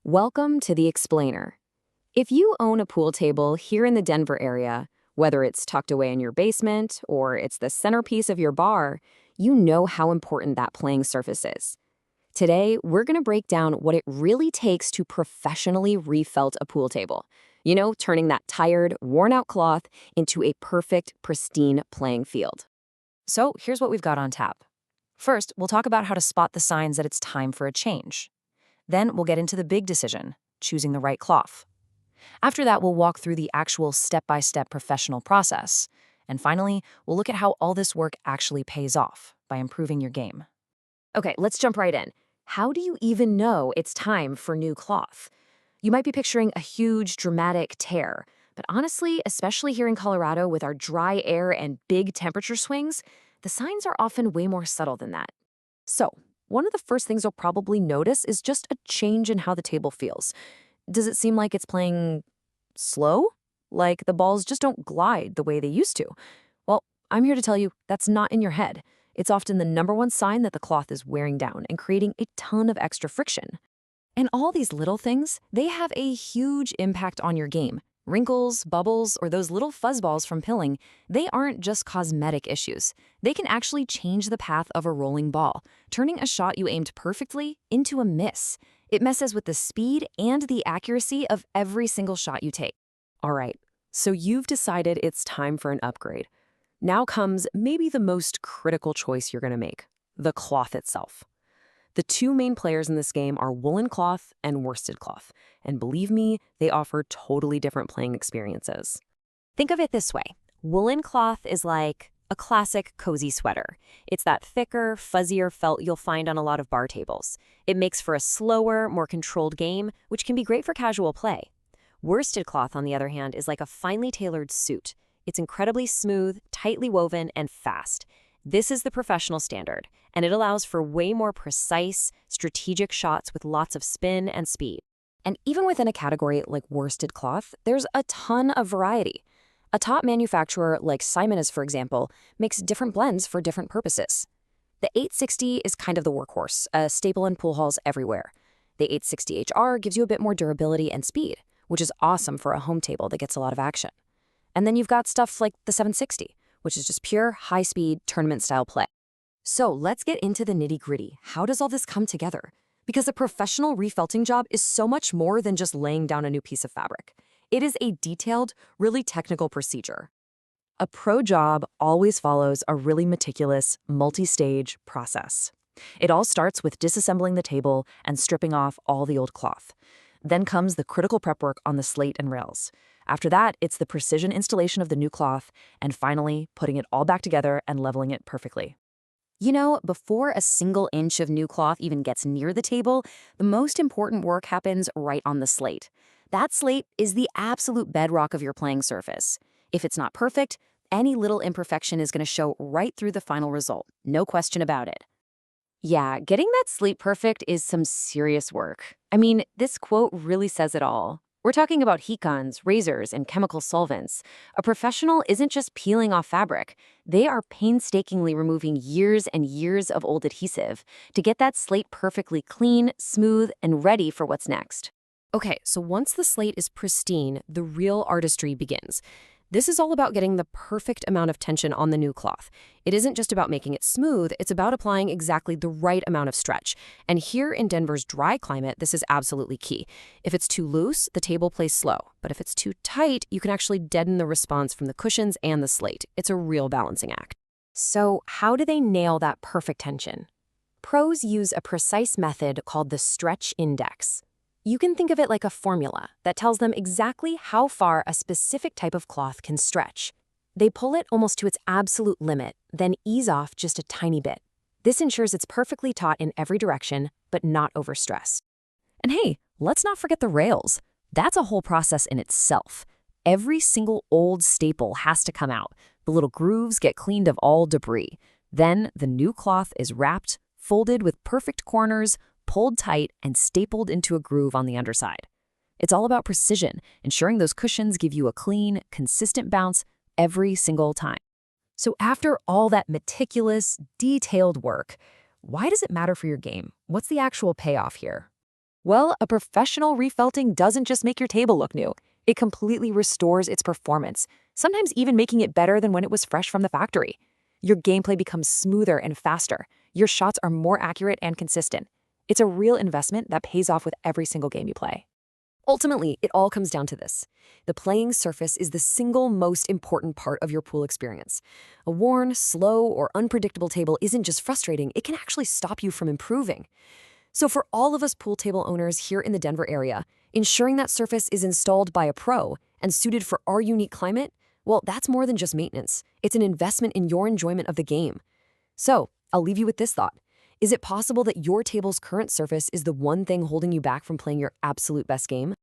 Welcome to the Explainer. If you own a pool table here in the Denver area, whether it's tucked away in your basement or it's the centerpiece of your bar, you know how important that playing surface is. Today, we're going to break down what it really takes to professionally refelt a pool table. You know, turning that tired, worn-out cloth into a perfect, pristine playing field. So here's what we've got on tap. First, we'll talk about how to spot the signs that it's time for a change. Then we'll get into the big decision, choosing the right cloth. After that, we'll walk through the actual step-by-step professional process. And finally, we'll look at how all this work actually pays off by improving your game. Okay, let's jump right in. How do you even know it's time for new cloth? You might be picturing a huge, dramatic tear, but honestly, especially here in Colorado with our dry air and big temperature swings, the signs are often way more subtle than that. So, one of the first things you'll probably notice is just a change in how the table feels. Does it seem like it's playing slow? Like the balls just don't glide the way they used to? Well, I'm here to tell you that's not in your head. It's often the number one sign that the cloth is wearing down and creating a ton of extra friction. And all these little things, they have a huge impact on your game. Wrinkles, bubbles, or those little fuzzballs from pilling, they aren't just cosmetic issues. They can actually change the path of a rolling ball, turning a shot you aimed perfectly into a miss. It messes with the speed and the accuracy of every single shot you take. All right, so you've decided it's time for an upgrade. Now comes maybe the most critical choice you're going to make, the cloth itself. The two main players in this game are woolen cloth and worsted cloth, and believe me, they offer totally different playing experiences. Think of it this way. Woolen cloth is like a classic cozy sweater. It's that thicker, fuzzier felt you'll find on a lot of bar tables. It makes for a slower, more controlled game, which can be great for casual play. Worsted cloth, on the other hand, is like a finely tailored suit. It's incredibly smooth, tightly woven, and fast. This is the professional standard, and it allows for way more precise, strategic shots with lots of spin and speed. And even within a category like worsted cloth, there's a ton of variety. A top manufacturer like Simon's, for example, makes different blends for different purposes. The 860 is kind of the workhorse, a staple in pool halls everywhere. The 860HR gives you a bit more durability and speed, which is awesome for a home table that gets a lot of action. And then you've got stuff like the 760, which is just pure, high-speed, tournament-style play. So let's get into the nitty-gritty. How does all this come together? Because a professional refelting job is so much more than just laying down a new piece of fabric. It is a detailed, really technical procedure. A pro job always follows a really meticulous, multi-stage process. It all starts with disassembling the table and stripping off all the old cloth. Then comes the critical prep work on the slate and rails. After that, it's the precision installation of the new cloth, and finally, putting it all back together and leveling it perfectly. You know, before a single inch of new cloth even gets near the table, the most important work happens right on the slate. That slate is the absolute bedrock of your playing surface. If it's not perfect, any little imperfection is going to show right through the final result. No question about it. Yeah, getting that slate perfect is some serious work. I mean, this quote really says it all. We're talking about heat guns, razors, and chemical solvents. A professional isn't just peeling off fabric. They are painstakingly removing years and years of old adhesive to get that slate perfectly clean, smooth, and ready for what's next. Okay, so once the slate is pristine, the real artistry begins. This is all about getting the perfect amount of tension on the new cloth. It isn't just about making it smooth, it's about applying exactly the right amount of stretch. And here in Denver's dry climate, this is absolutely key. If it's too loose, the table plays slow. But if it's too tight, you can actually deaden the response from the cushions and the slate. It's a real balancing act. So how do they nail that perfect tension? Pros use a precise method called the stretch index. You can think of it like a formula that tells them exactly how far a specific type of cloth can stretch. They pull it almost to its absolute limit, then ease off just a tiny bit. This ensures it's perfectly taut in every direction, but not overstressed. And hey, let's not forget the rails. That's a whole process in itself. Every single old staple has to come out. The little grooves get cleaned of all debris. Then the new cloth is wrapped, folded with perfect corners, pulled tight, and stapled into a groove on the underside. It's all about precision, ensuring those cushions give you a clean, consistent bounce every single time. So after all that meticulous, detailed work, why does it matter for your game? What's the actual payoff here? Well, a professional refelting doesn't just make your table look new. It completely restores its performance, sometimes even making it better than when it was fresh from the factory. Your gameplay becomes smoother and faster. Your shots are more accurate and consistent. It's a real investment that pays off with every single game you play. Ultimately, it all comes down to this. The playing surface is the single most important part of your pool experience. A worn, slow, or unpredictable table isn't just frustrating, it can actually stop you from improving. So for all of us pool table owners here in the Denver area, ensuring that surface is installed by a pro and suited for our unique climate, well, that's more than just maintenance. It's an investment in your enjoyment of the game. So, I'll leave you with this thought. Is it possible that your table's current surface is the one thing holding you back from playing your absolute best game?